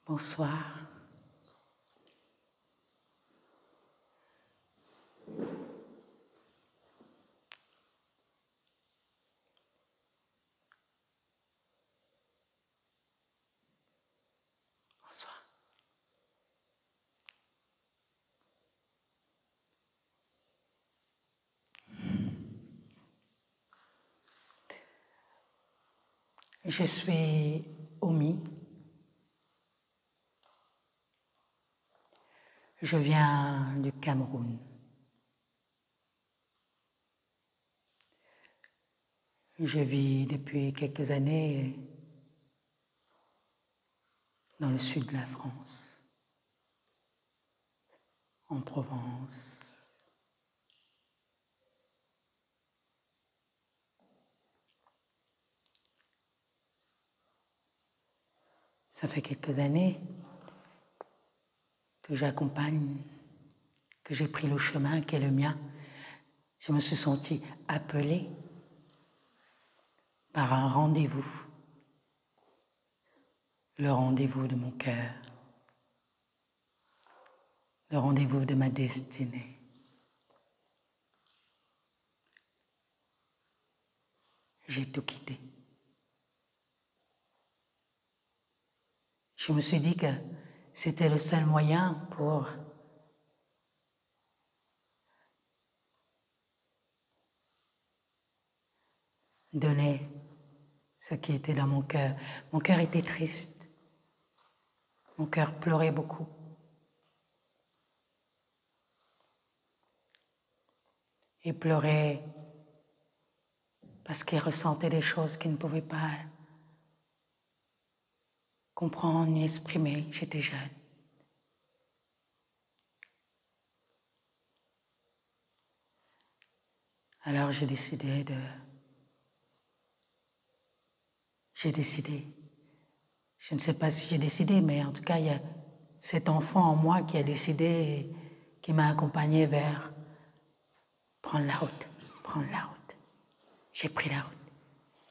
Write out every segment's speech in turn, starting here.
Bonsoir. Bonsoir. Je suis Omi. Je viens du Cameroun. Je vis depuis quelques années dans le sud de la France, en Provence. Ça fait quelques années que j'accompagne, que j'ai pris le chemin qui est le mien. Je me suis sentie appelée par un rendez-vous, le rendez-vous de mon cœur, le rendez-vous de ma destinée. J'ai tout quitté. Je me suis dit que c'était le seul moyen pour donner ce qui était dans mon cœur. Mon cœur était triste. Mon cœur pleurait beaucoup. Il pleurait parce qu'il ressentait des choses qu'il ne pouvait pas comprendre ni exprimer. J'étais jeune. Alors j'ai décidé, je ne sais pas si j'ai décidé, mais en tout cas, il y a cet enfant en moi qui a décidé et qui m'a accompagné vers prendre la route. J'ai pris la route.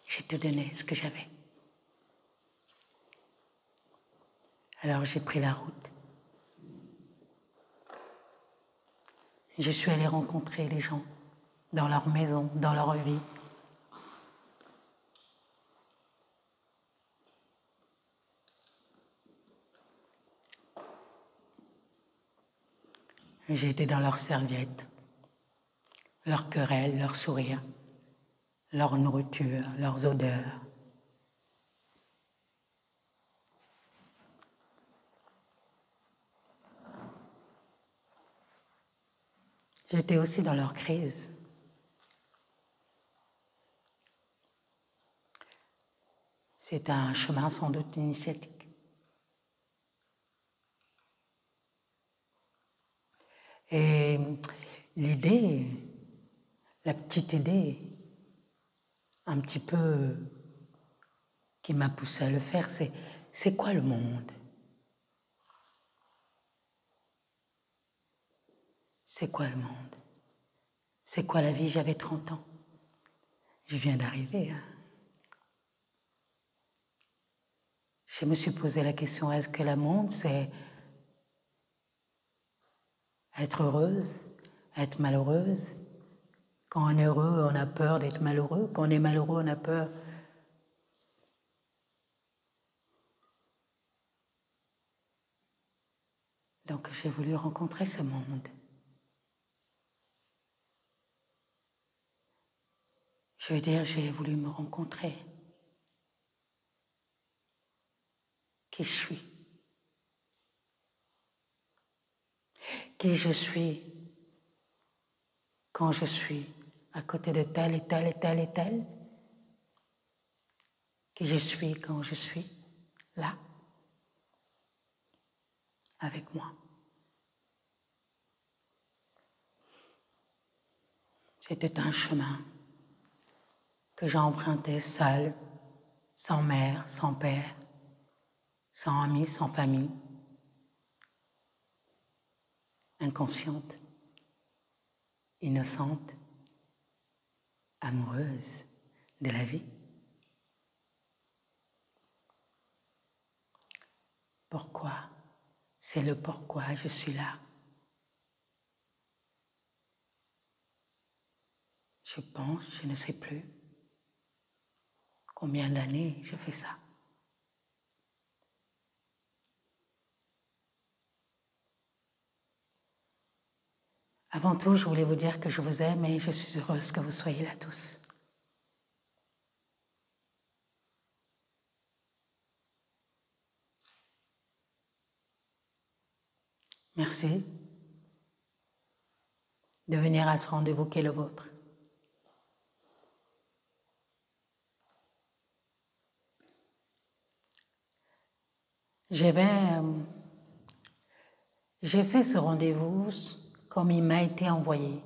J'ai tout donné, ce que j'avais. Alors j'ai pris la route. Je suis allée rencontrer les gens dans leur maison, dans leur vie. J'étais dans leurs serviettes, leurs querelles, leurs sourires, leur nourriture, leurs odeurs. J'étais aussi dans leur crise. C'est un chemin sans doute initiatique. Et l'idée, la petite idée, un petit peu qui m'a poussé à le faire, c'est quoi le monde? C'est quoi le monde? C'est quoi la vie? J'avais 30 ans. Je viens d'arriver. Je me suis posé la question, est-ce que le monde, c'est être heureuse, être malheureuse? Quand on est heureux, on a peur d'être malheureux. Quand on est malheureux, on a peur. Donc j'ai voulu rencontrer ce monde. Je veux dire, j'ai voulu me rencontrer. Qui je suis? Qui je suis quand je suis à côté de tel et tel et tel et tel? Qui je suis quand je suis là, avec moi? C'était un chemin que j'ai emprunté seul, sans mère, sans père, sans amis, sans famille, inconsciente, innocente, amoureuse de la vie. Pourquoi? C'est le pourquoi je suis là. Je pense, je ne sais plus combien d'années je fais ça. Avant tout, je voulais vous dire que je vous aime et je suis heureuse que vous soyez là tous. Merci de venir à ce rendez-vous qui est le vôtre. J'ai fait ce rendez-vous comme il m'a été envoyé,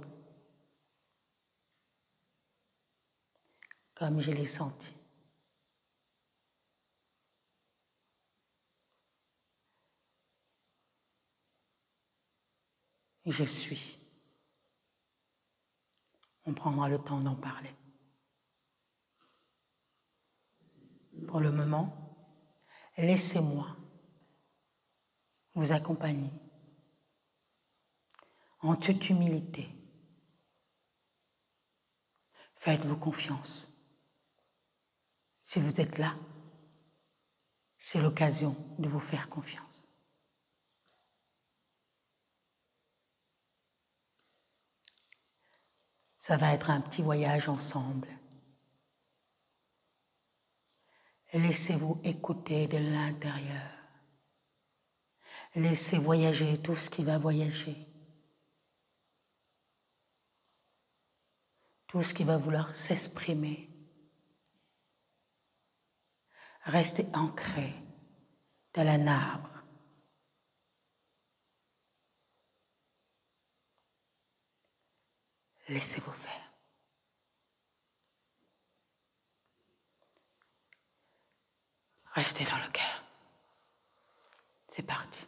comme je l'ai senti. Et je suis. On prendra le temps d'en parler. Pour le moment, laissez-moi vous accompagner en toute humilité. Faites-vous confiance. Si vous êtes là, c'est l'occasion de vous faire confiance. Ça va être un petit voyage ensemble. Laissez-vous écouter de l'intérieur. Laissez voyager tout ce qui va voyager. Tout ce qui va vouloir s'exprimer. Restez ancré tel un arbre. Laissez-vous faire. Restez dans le cœur. C'est parti.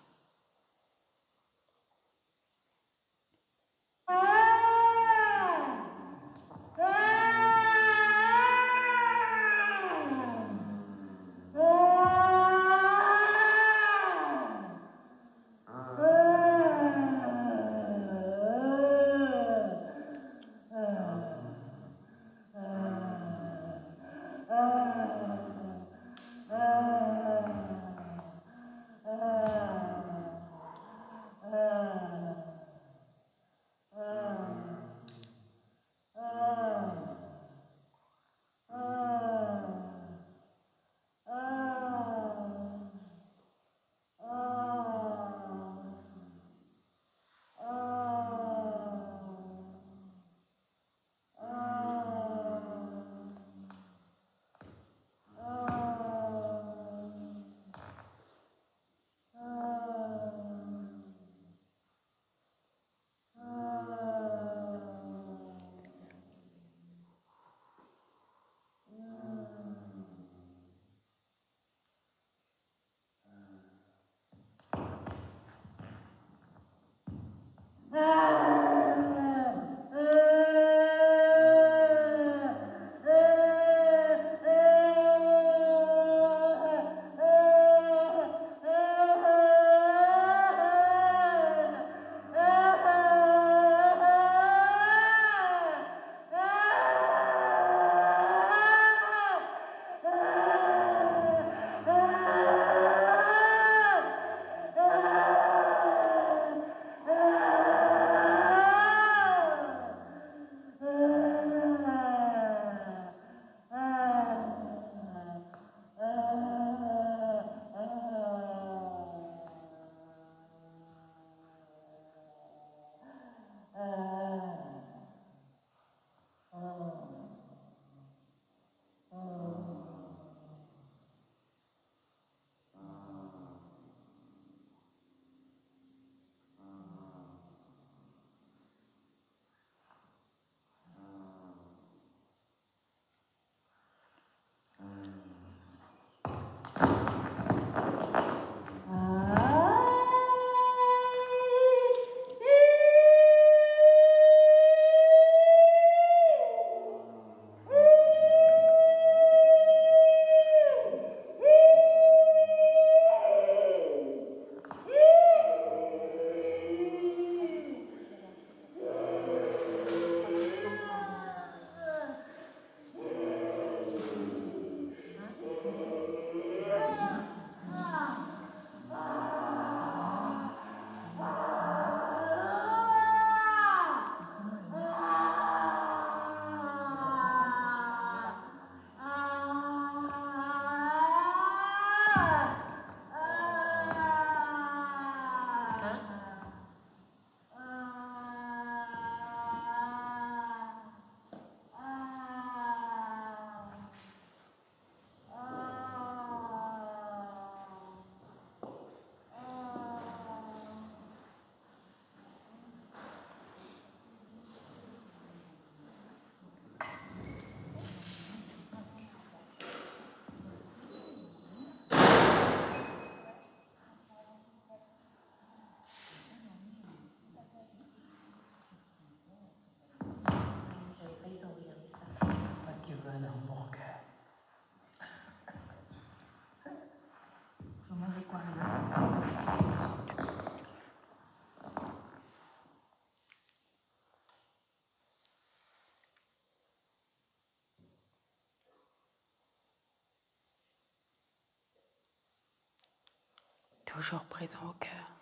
toujours présent au cœur,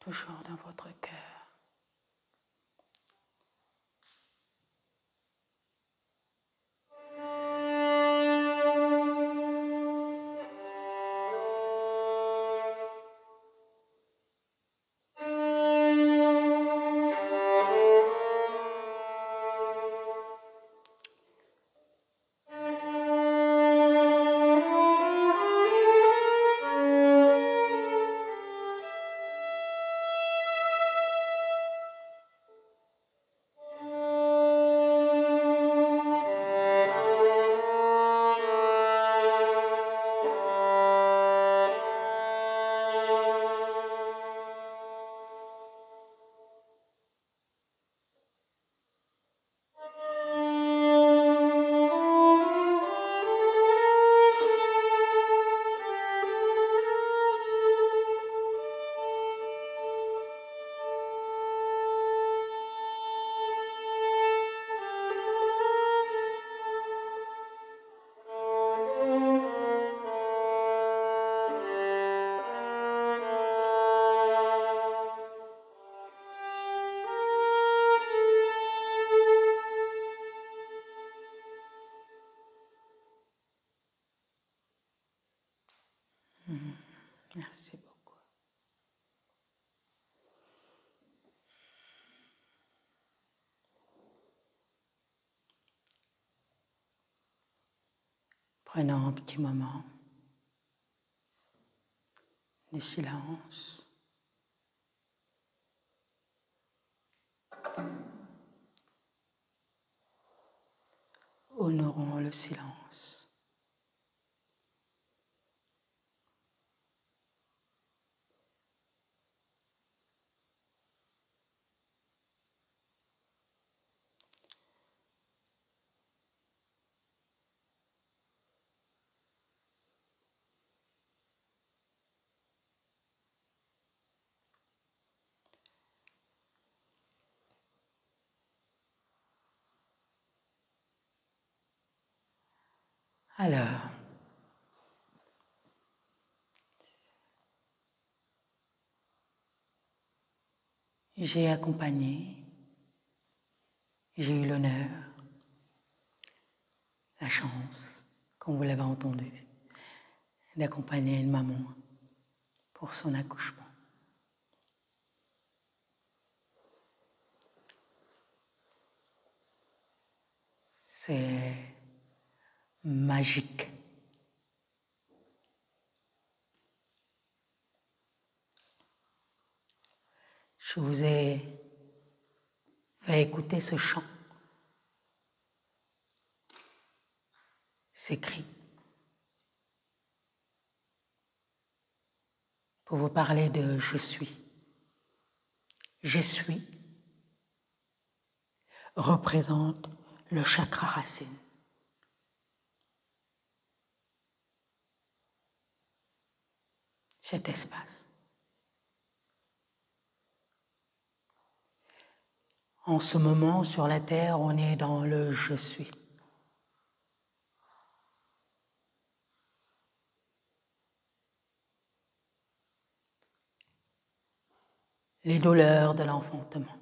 toujours dans votre cœur. Merci beaucoup. Prenons un petit moment de silence. Honorons le silence. Alors, j'ai accompagné, j'ai eu l'honneur, la chance, comme vous l'avez entendu, d'accompagner une maman pour son accouchement. C'est magique. Je vous ai fait écouter ce chant, ces cris, pour vous parler de je suis. Je suis représente le chakra racine. Cet espace. En ce moment, sur la Terre, on est dans le je suis. Les douleurs de l'enfantement.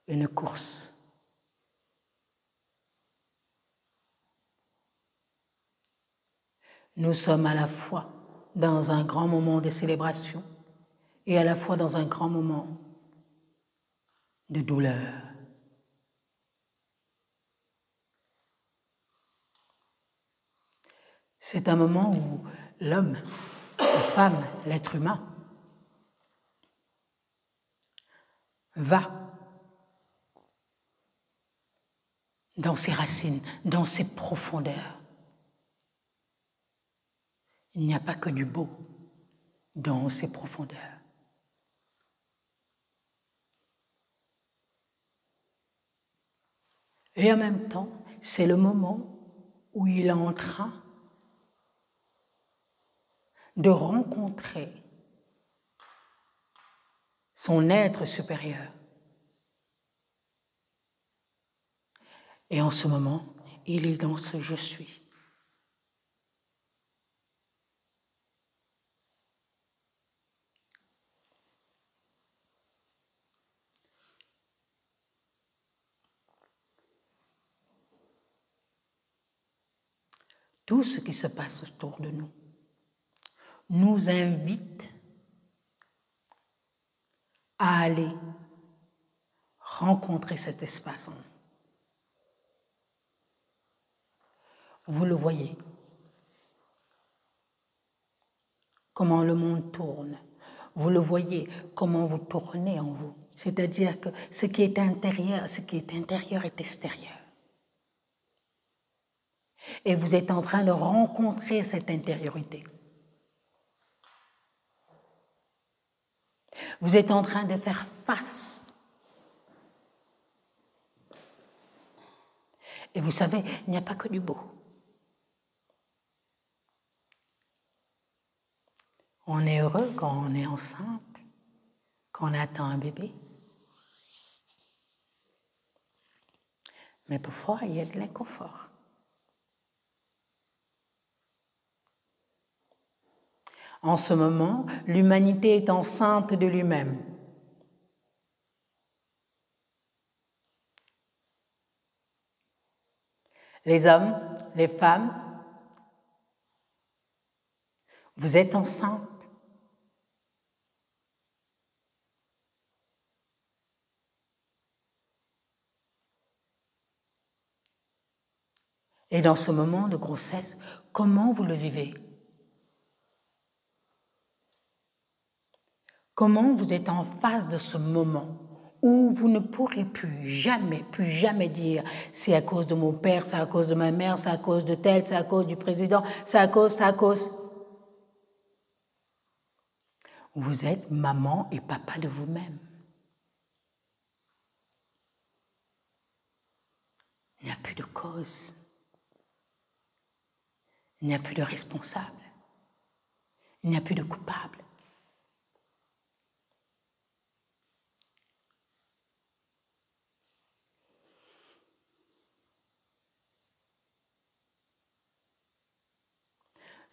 Une course. Nous sommes à la fois dans un grand moment de célébration et à la fois dans un grand moment de douleur. C'est un moment où l'homme, la femme, l'être humain va dans ses racines, dans ses profondeurs. Il n'y a pas que du beau dans ses profondeurs. Et en même temps, c'est le moment où il est en train de rencontrer son être supérieur. Et en ce moment, il est dans ce je suis. Tout ce qui se passe autour de nous nous invite à aller rencontrer cet espace en nous. Vous le voyez, comment le monde tourne. Vous le voyez, comment vous tournez en vous. C'est-à-dire que ce qui est intérieur est extérieur. Et vous êtes en train de rencontrer cette intériorité. Vous êtes en train de faire face. Et vous savez, il n'y a pas que du beau. On est heureux quand on est enceinte, quand on attend un bébé. Mais parfois, il y a de l'inconfort. En ce moment, l'humanité est enceinte de lui-même. Les hommes, les femmes, vous êtes enceintes. Et dans ce moment de grossesse, comment vous le vivez? Comment vous êtes en face de ce moment où vous ne pourrez plus jamais dire c'est à cause de mon père, c'est à cause de ma mère, c'est à cause de tel, c'est à cause du président, c'est à cause. Vous êtes maman et papa de vous-même. Il n'y a plus de cause. Il n'y a plus de responsable. Il n'y a plus de coupable.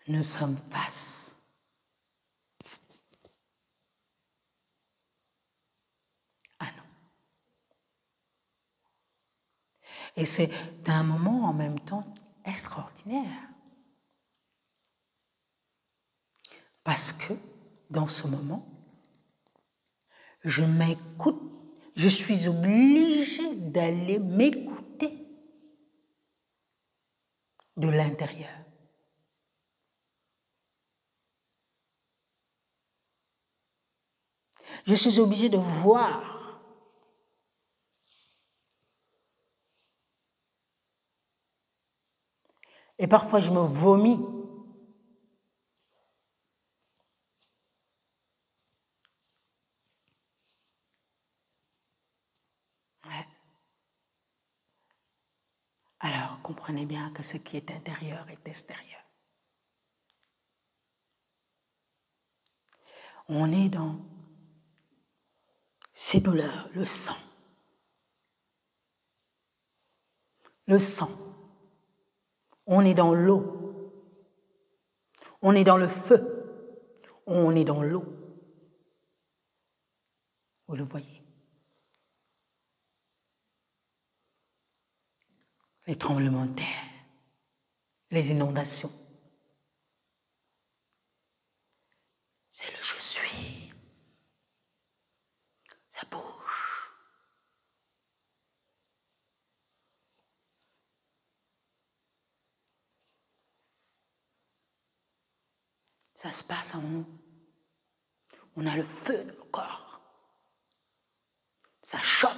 Nous sommes face à nous. Et c'est un moment en même temps extraordinaire. Parce que dans ce moment, je m'écoute, je suis obligée d'aller m'écouter de l'intérieur. Je suis obligée de voir. Et parfois, je me vomis. Ouais. Alors, comprenez bien que ce qui est intérieur est extérieur. On est dans ces douleurs, le sang. Le sang. On est dans l'eau. On est dans le feu. On est dans l'eau. Vous le voyez. Les tremblements de terre, les inondations. C'est le je suis. Ça bouge. Ça se passe en nous. On a le feu dans le corps. Ça chauffe.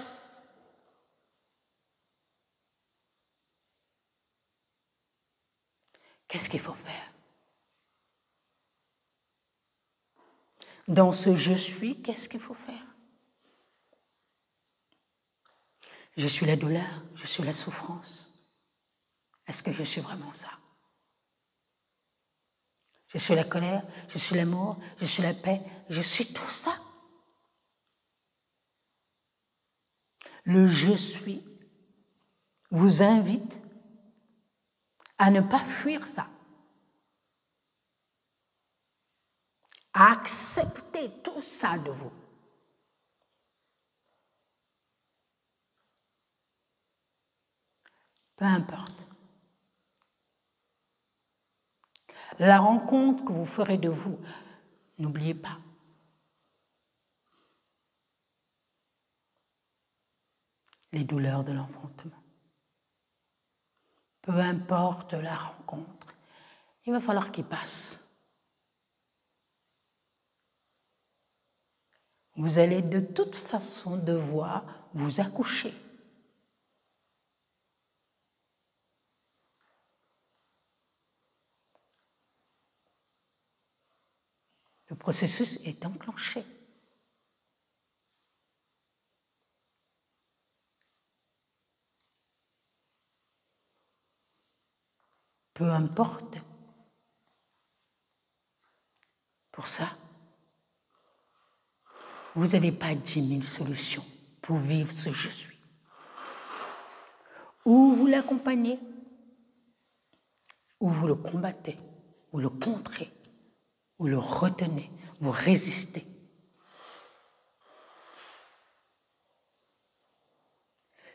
Qu'est-ce qu'il faut faire? Dans ce je suis, qu'est-ce qu'il faut faire? Je suis la douleur, je suis la souffrance. Est-ce que je suis vraiment ça? Je suis la colère, je suis l'amour, je suis la paix, je suis tout ça. Le je suis vous invite à ne pas fuir ça, à accepter tout ça de vous. Peu importe. La rencontre que vous ferez de vous, n'oubliez pas. Les douleurs de l'enfantement. Peu importe la rencontre, il va falloir qu'il passe. Vous allez de toute façon devoir vous accoucher. Le processus est enclenché. Peu importe. Pour ça, vous n'avez pas 10 000 solutions pour vivre ce je suis. Ou vous l'accompagnez, ou vous le combattez, ou le contrez, ou le retenez, vous résistez.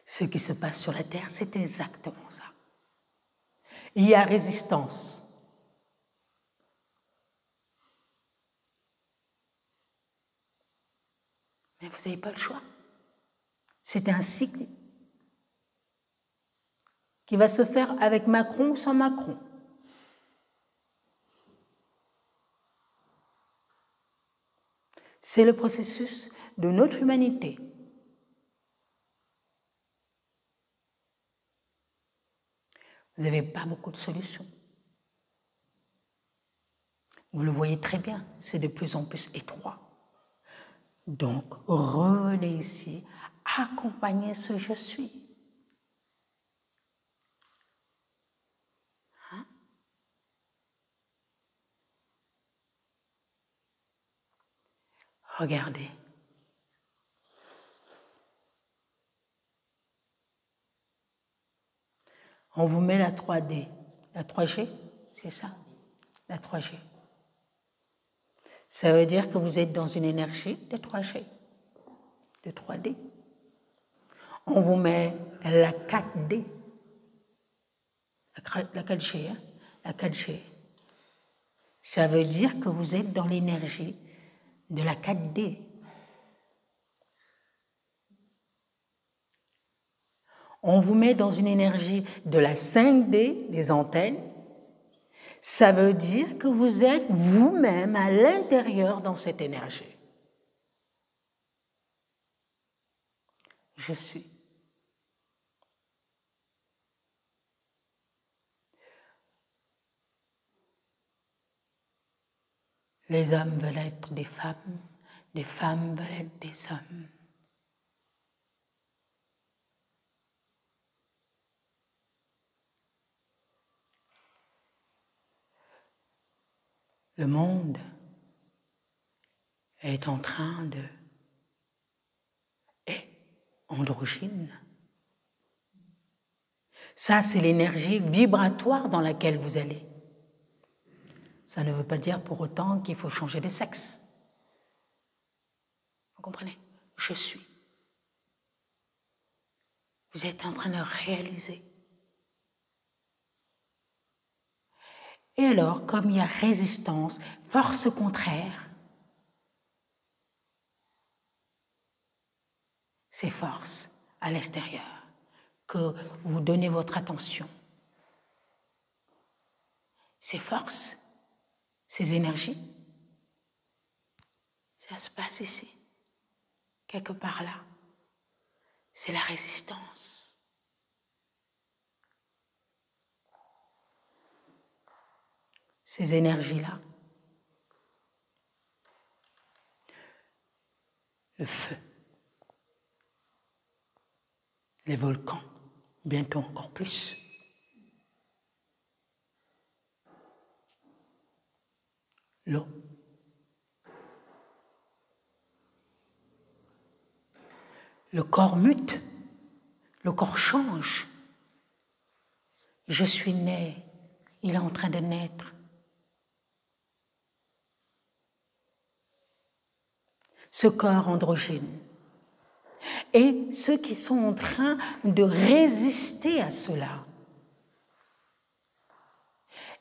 Ce qui se passe sur la Terre, c'est exactement ça. Il y a résistance. Mais vous n'avez pas le choix. C'est un cycle qui va se faire avec Macron ou sans Macron. C'est le processus de notre humanité. Vous n'avez pas beaucoup de solutions. Vous le voyez très bien, c'est de plus en plus étroit. Donc, revenez ici, accompagnez ce je suis. Hein? Regardez. On vous met la 3D, la 3G, c'est ça? La 3G. Ça veut dire que vous êtes dans une énergie de 3G, de 3D. On vous met la 4D, la 4G, hein? La 4G. Ça veut dire que vous êtes dans l'énergie de la 4D. On vous met dans une énergie de la 5D, les antennes. Ça veut dire que vous êtes vous-même à l'intérieur dans cette énergie. Je suis. Les hommes veulent être des femmes veulent être des hommes. Le monde est en train de... est androgyne. Ça, c'est l'énergie vibratoire dans laquelle vous allez. Ça ne veut pas dire pour autant qu'il faut changer de sexe. Vous comprenez? Je suis. Vous êtes en train de réaliser. Et alors, comme il y a résistance, force contraire, ces forces à l'extérieur, que vous donnez votre attention, ces forces, ces énergies, ça se passe ici, quelque part là. C'est la résistance. Ces énergies-là, le feu, les volcans, bientôt encore plus. L'eau. Le corps mute, le corps change, Je suis né, il est en train de naître. Ce corps androgyne. Et ceux qui sont en train de résister à cela.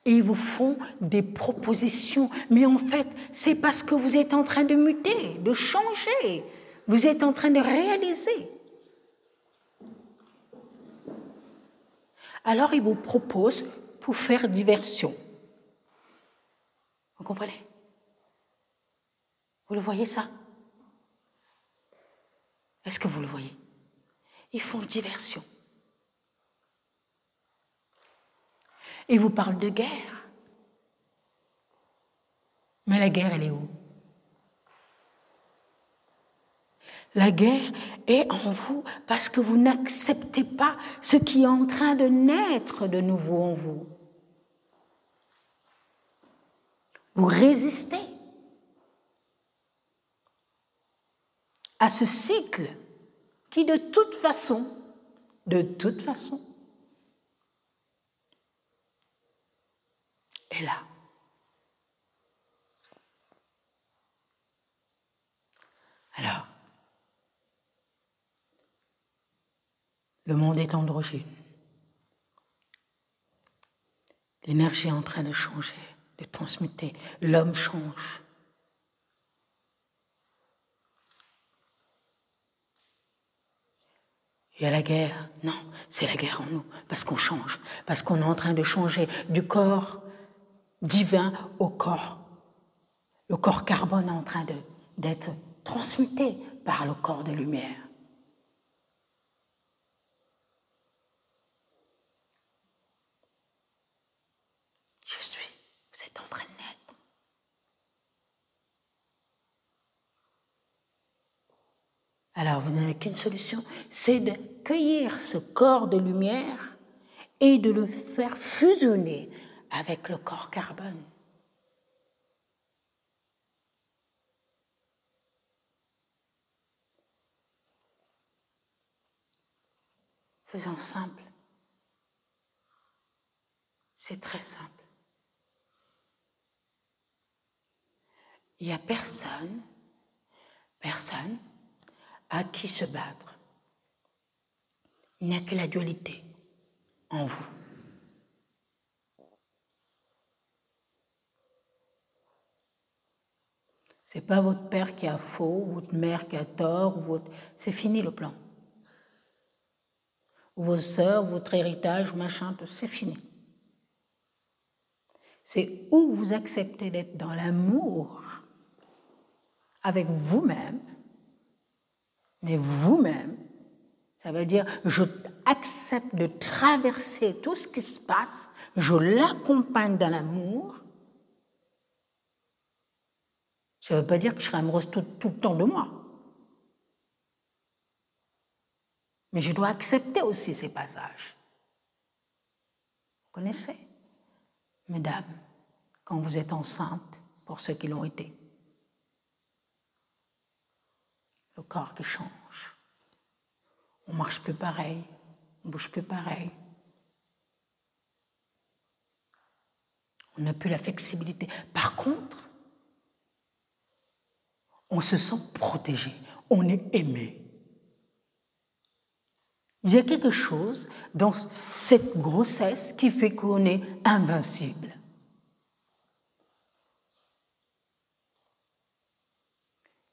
Et ils vous font des propositions. Mais en fait, c'est parce que vous êtes en train de muter, de changer. Vous êtes en train de réaliser. Alors, ils vous proposent pour faire diversion. Vous comprenez? Vous le voyez ça? Est-ce que vous le voyez? Ils font diversion. Ils vous parlent de guerre. Mais la guerre, elle est où? La guerre est en vous parce que vous n'acceptez pas ce qui est en train de naître de nouveau en vous. Vous résistez à ce cycle qui de toute façon, est là. Alors, le monde est androgyne. L'énergie est en train de changer, de transmuter. L'homme change. Il y a la guerre. Non, c'est la guerre en nous, parce qu'on change, parce qu'on est en train de changer du corps divin au corps. Le corps carbone est en train d'être transmuté par le corps de lumière. Vous êtes en train de naître. Alors vous n'avez qu'une solution, c'est de cueillir ce corps de lumière et de le faire fusionner avec le corps carbone. Faisons simple. C'est très simple. Il n'y a personne à qui se battre. Il n'y a que la dualité en vous. Ce n'est pas votre père qui a faux, votre mère qui a tort, c'est fini le plan. Ou vos sœurs, votre héritage, machin, tout, c'est fini. C'est où vous acceptez d'être dans l'amour avec vous-même, mais vous-même, ça veut dire je accepte de traverser tout ce qui se passe, je l'accompagne dans l'amour. Ça ne veut pas dire que je serai amoureuse tout le temps de moi. Mais je dois accepter aussi ces passages. Vous connaissez, mesdames, quand vous êtes enceintes, pour ceux qui l'ont été, le corps qui change. On ne marche plus pareil, on ne bouge plus pareil. On n'a plus la flexibilité. Par contre, on se sent protégé, on est aimé. Il y a quelque chose dans cette grossesse qui fait qu'on est invincible.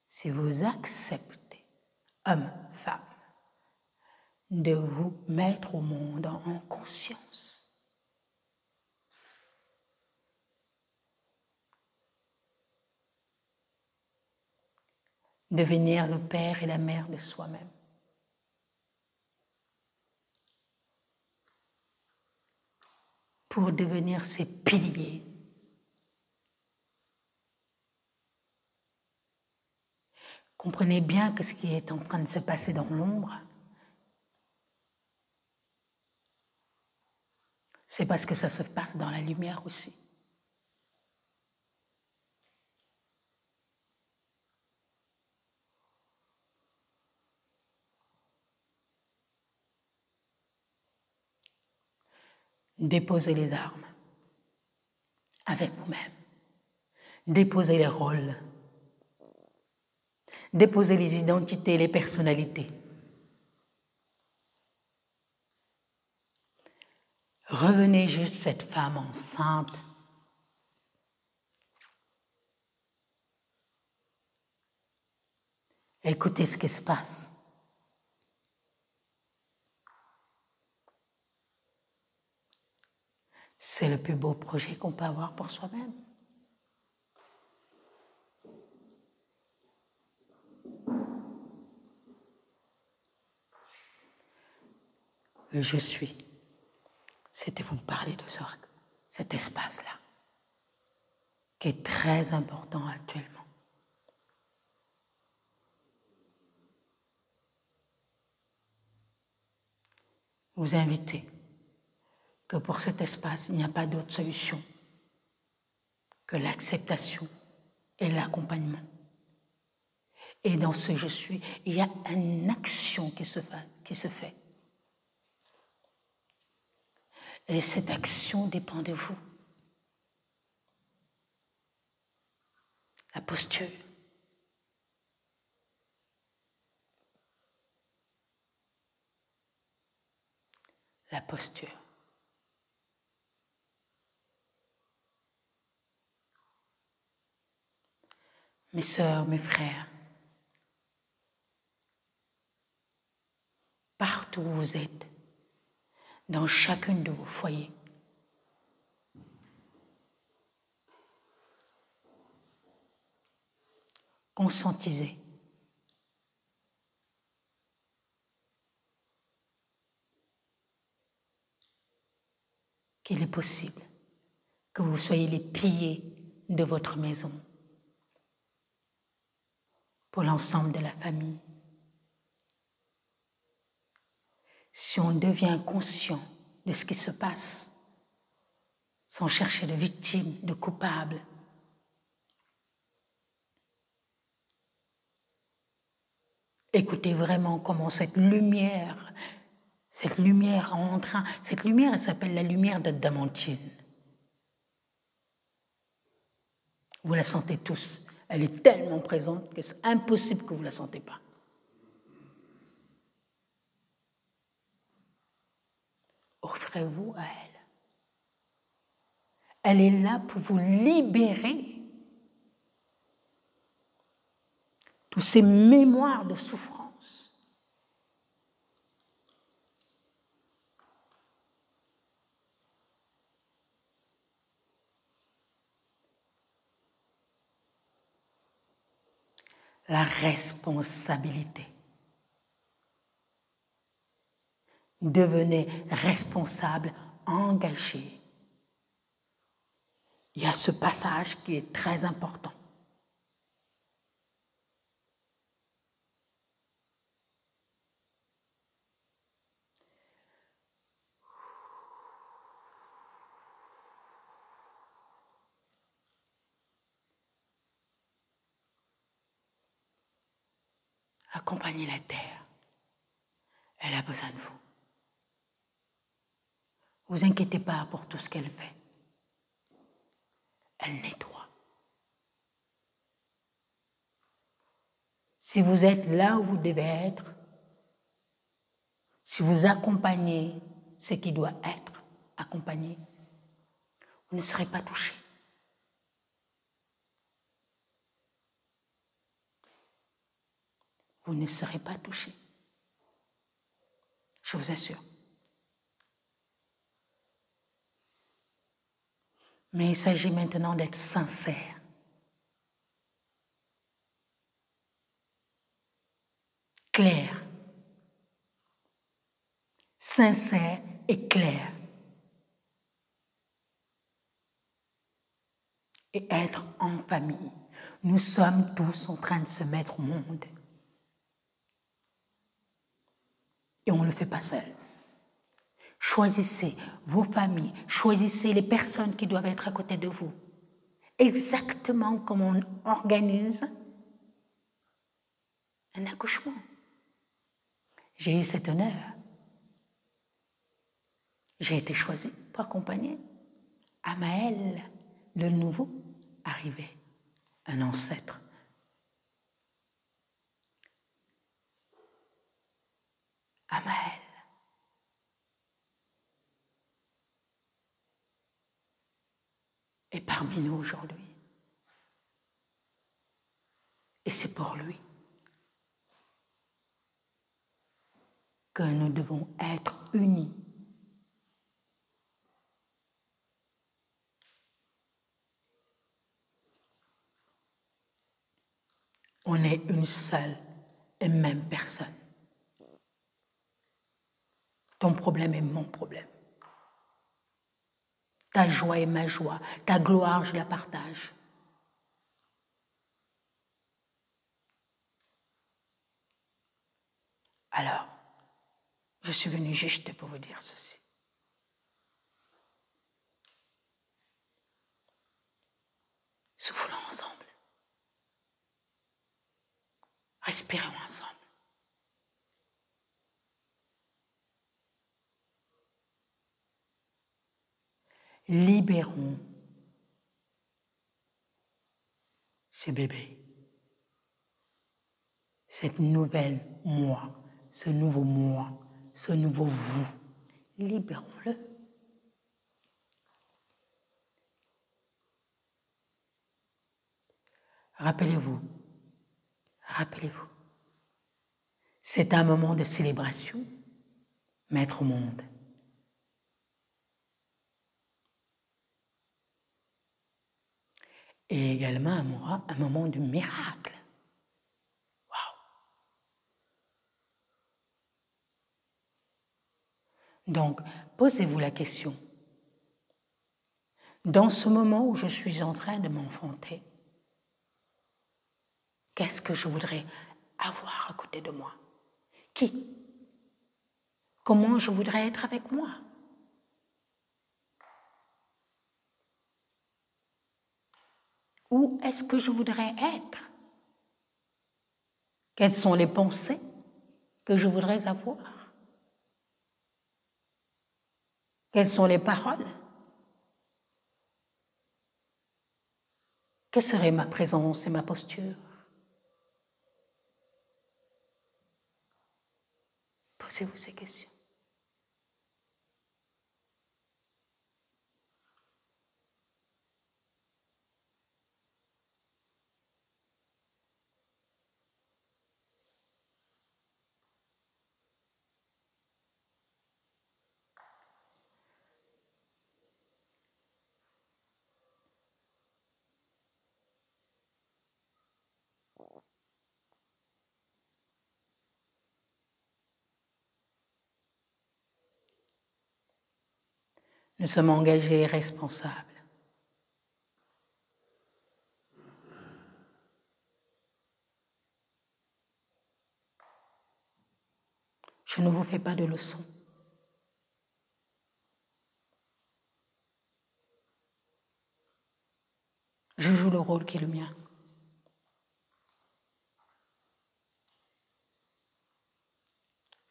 Si vous acceptez, homme, femme, de vous mettre au monde en conscience, devenir le père et la mère de soi-même. Pour devenir ces piliers. Comprenez bien que ce qui est en train de se passer dans l'ombre, c'est parce que ça se passe dans la lumière aussi. Déposez les armes avec vous-même. Déposez les rôles. Déposez les identités, les personnalités. Revenez juste cette femme enceinte. Écoutez ce qui se passe. C'est le plus beau projet qu'on peut avoir pour soi-même. Le je suis, c'était vous parler de cet espace-là, qui est très important actuellement. Vous invitez que pour cet espace, il n'y a pas d'autre solution que l'acceptation et l'accompagnement. Et dans ce je suis, il y a une action qui se fait. Et cette action dépend de vous. La posture. La posture. Mes sœurs, mes frères, partout où vous êtes, dans chacune de vos foyers, conscientisez qu'il est possible que vous soyez les piliers de votre maison pour l'ensemble de la famille. Si on devient conscient de ce qui se passe, sans chercher de victimes, de coupables, écoutez vraiment comment cette lumière entre, cette lumière, elle s'appelle la lumière d'adamantine. Vous la sentez tous, elle est tellement présente que c'est impossible que vous ne la sentez pas. Offrez-vous à elle. Elle est là pour vous libérer tous ces mémoires de souffrance. La responsabilité. Devenez responsable, engagé. Il y a ce passage qui est très important. Accompagnez la terre. Elle a besoin de vous. Vous inquiétez pas pour tout ce qu'elle fait. Elle nettoie. Si vous êtes là où vous devez être, si vous accompagnez ce qui doit être accompagné, vous ne serez pas touché. Vous ne serez pas touché. Je vous assure. Mais il s'agit maintenant d'être sincère. Clair. Sincère et clair. Et être en famille. Nous sommes tous en train de se mettre au monde. Et on ne le fait pas seul. Choisissez vos familles, choisissez les personnes qui doivent être à côté de vous. Exactement comme on organise un accouchement. J'ai eu cet honneur. J'ai été choisie pour accompagner Amaël, le nouveau arrivé, un ancêtre. Amaël. Est parmi nous aujourd'hui. Et c'est pour lui que nous devons être unis. On est une seule et même personne. Ton problème est mon problème. Ta joie est ma joie. Ta gloire, je la partage. Alors, je suis venue juste pour vous dire ceci. Soufflons ensemble. Respirons ensemble. Libérons ce bébé, cette nouvelle moi, ce nouveau moi, ce nouveau vous. Libérons-le. Rappelez-vous, c'est un moment de célébration, maître au monde. Et également un moment de miracle. Waouh! Donc, posez-vous la question. Dans ce moment où je suis en train de m'enfanter, qu'est-ce que je voudrais avoir à côté de moi? Qui? Comment je voudrais être avec moi? Où est-ce que je voudrais être? Quelles sont les pensées que je voudrais avoir? Quelles sont les paroles? Quelle serait ma présence et ma posture? Posez-vous ces questions. Nous sommes engagés et responsables. Je ne vous fais pas de leçons. Je joue le rôle qui est le mien.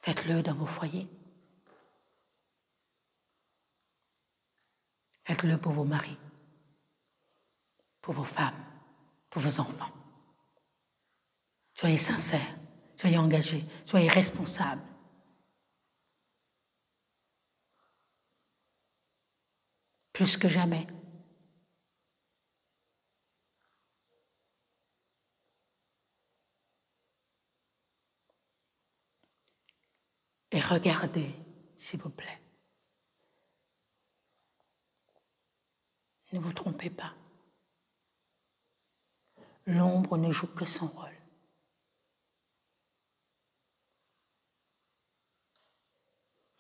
Faites-le dans vos foyers. Faites-le pour vos maris, pour vos femmes, pour vos enfants. Soyez sincères, soyez engagés, soyez responsables. Plus que jamais. Et regardez, s'il vous plaît. Ne vous trompez pas. L'ombre ne joue que son rôle.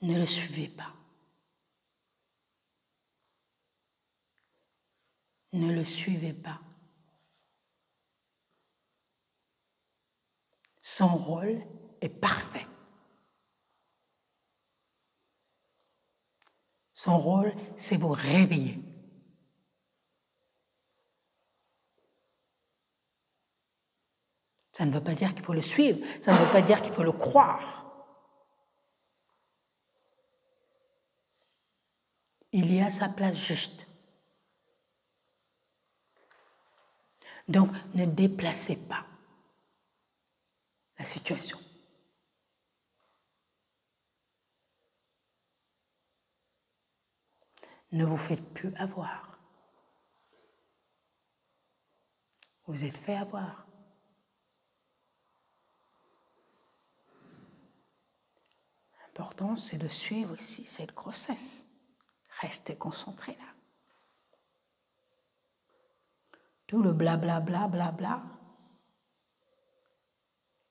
Ne le suivez pas. Ne le suivez pas. Son rôle est parfait. Son rôle, c'est vous réveiller. Ça ne veut pas dire qu'il faut le suivre, ça ne veut pas dire qu'il faut le croire. il y a sa place juste. Donc, ne déplacez pas la situation. Ne vous faites plus avoir. Vous êtes fait avoir. L'important, c'est de suivre ici cette grossesse. Restez concentrés là. Tout le blablabla, blabla.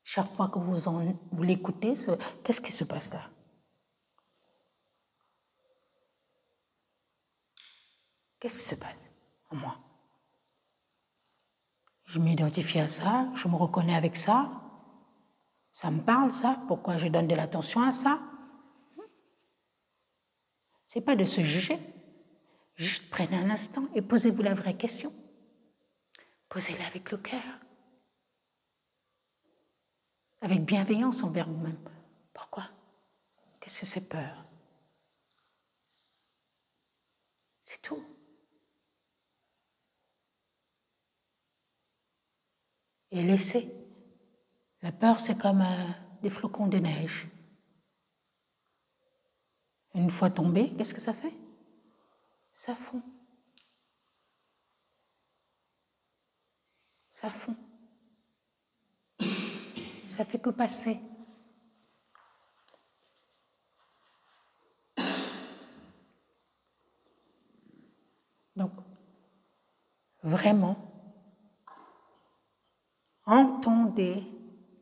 Chaque fois que vous l'écoutez, qu'est-ce qui se passe là? Qu'est-ce qui se passe en moi? Je m'identifie à ça, je me reconnais avec ça. Ça me parle, ça? Pourquoi je donne de l'attention à ça? C'est pas de se juger. Juste prenez un instant et posez-vous la vraie question. Posez-la avec le cœur. Avec bienveillance envers vous-même. Pourquoi? Qu'est-ce que c'est peur? C'est tout. Et laissez. La peur, c'est comme des flocons de neige. Une fois tombé, qu'est-ce que ça fait? Ça fond. Ça fond. Ça fait que passer. Donc, vraiment, entendez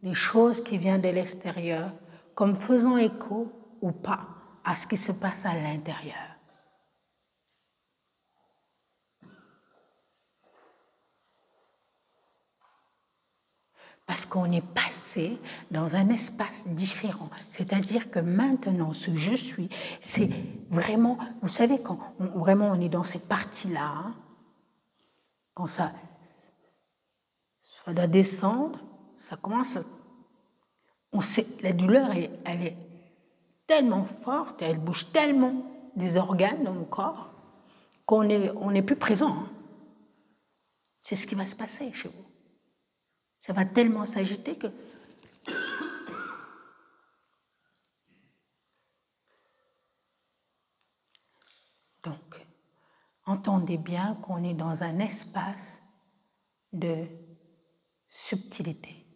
les choses qui viennent de l'extérieur comme faisant écho ou pas à ce qui se passe à l'intérieur. Parce qu'on est passé dans un espace différent. C'est-à-dire que maintenant, ce je suis, c'est vraiment, vous savez, quand vraiment on est dans cette partie-là, hein, quand ça doit descendre, ça commence, on sait, la douleur, elle est tellement forte, elle bouge tellement des organes dans le corps, qu'on n'est plus présent. Hein. C'est ce qui va se passer chez vous. Ça va tellement s'agiter que... Donc, entendez bien qu'on est dans un espace de subtilité.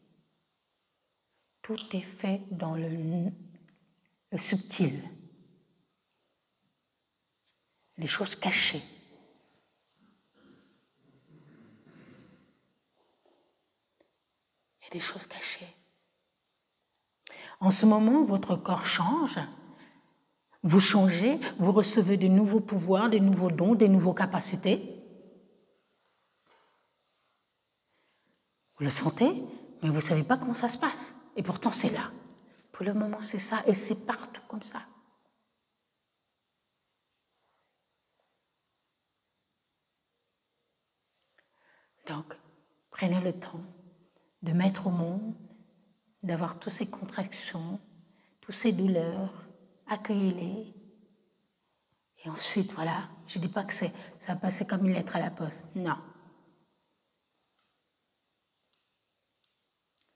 Tout est fait dans le subtil. Les choses cachées. Il y a des choses cachées. En ce moment, votre corps change. Vous changez, vous recevez de nouveaux pouvoirs, des nouveaux dons, des nouvelles capacités. Vous le sentez, mais vous ne savez pas comment ça se passe. Et pourtant, c'est là. Pour le moment, c'est ça. Et c'est partout comme ça. Donc, prenez le temps de mettre au monde, d'avoir toutes ces contractions, toutes ces douleurs, accueillez-les. Et ensuite, voilà, je ne dis pas que ça va passer comme une lettre à la poste. Non.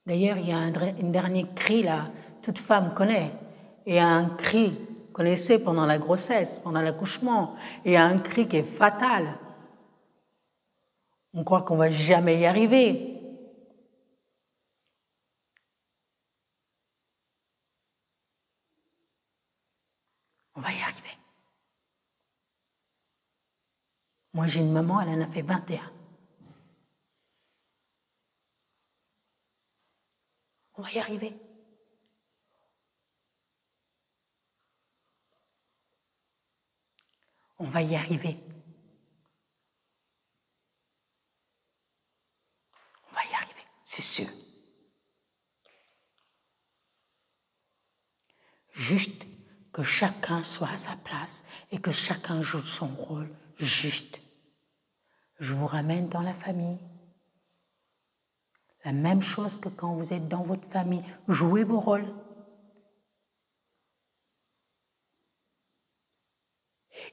D'ailleurs, il y a un dernier cri, là, toute femme connaît. Il y a un cri, vous connaissez, pendant la grossesse, pendant l'accouchement. Il y a un cri qui est fatal. On croit qu'on ne va jamais y arriver. On va y arriver. Moi, j'ai une maman, elle en a fait 21. On va y arriver. On va y arriver. On va y arriver, c'est sûr. Juste que chacun soit à sa place et que chacun joue son rôle juste. Je vous ramène dans la famille. La même chose que quand vous êtes dans votre famille. Jouez vos rôles.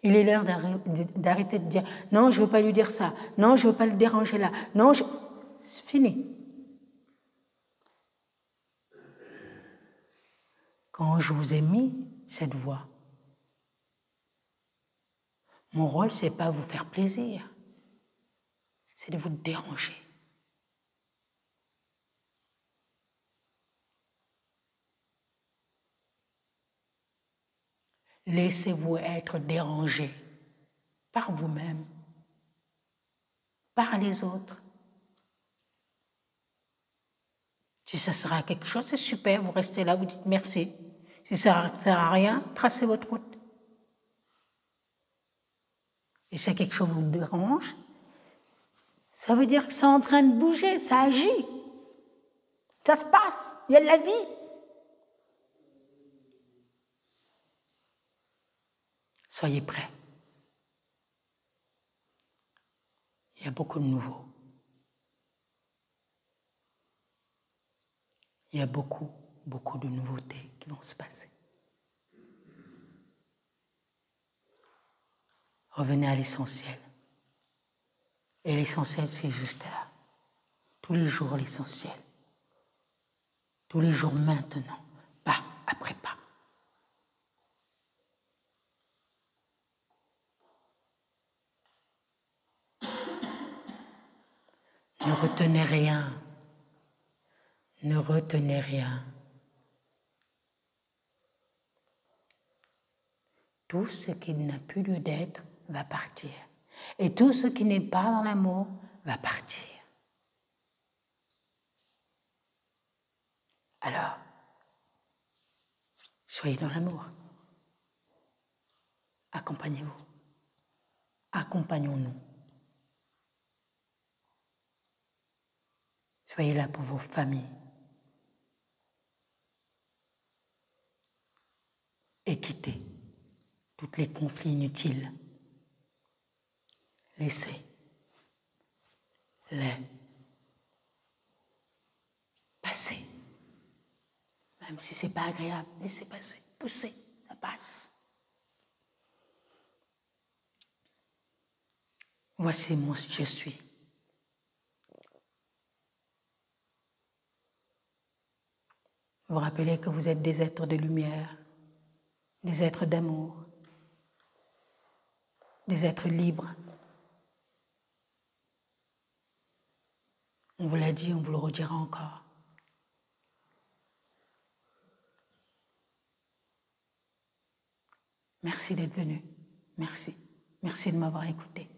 Il est l'heure d'arrêter de dire « Non, je ne veux pas lui dire ça. Non, je ne veux pas le déranger là. Non, c'est fini. » Quand je vous ai mis cette voix, mon rôle, ce n'est pas vous faire plaisir, c'est de vous déranger. Laissez-vous être dérangé par vous-même, par les autres. Si ça sert à quelque chose, c'est super, vous restez là, vous dites merci. Si ça ne sert à rien, tracez votre route. Et si quelque chose vous dérange, ça veut dire que c'est en train de bouger, ça agit. Ça se passe, il y a de la vie. Soyez prêts. Il y a beaucoup de nouveaux. Il y a beaucoup de nouveautés qui vont se passer. Revenez à l'essentiel. Et l'essentiel, c'est juste là. Tous les jours, l'essentiel. Tous les jours, maintenant. Pas après pas. Ne retenez rien. Ne retenez rien. Tout ce qui n'a plus lieu d'être va partir. Et tout ce qui n'est pas dans l'amour va partir. Alors, soyez dans l'amour. Accompagnez-vous. Accompagnons-nous. Soyez là pour vos familles. Et quittez tous les conflits inutiles. Laissez-les passer. Même si ce n'est pas agréable, laissez passer. Poussez, ça passe. Voici mon je suis. Vous vous rappelez que vous êtes des êtres de lumière, des êtres d'amour, des êtres libres. On vous l'a dit, on vous le redira encore. Merci d'être venu. Merci. Merci de m'avoir écouté.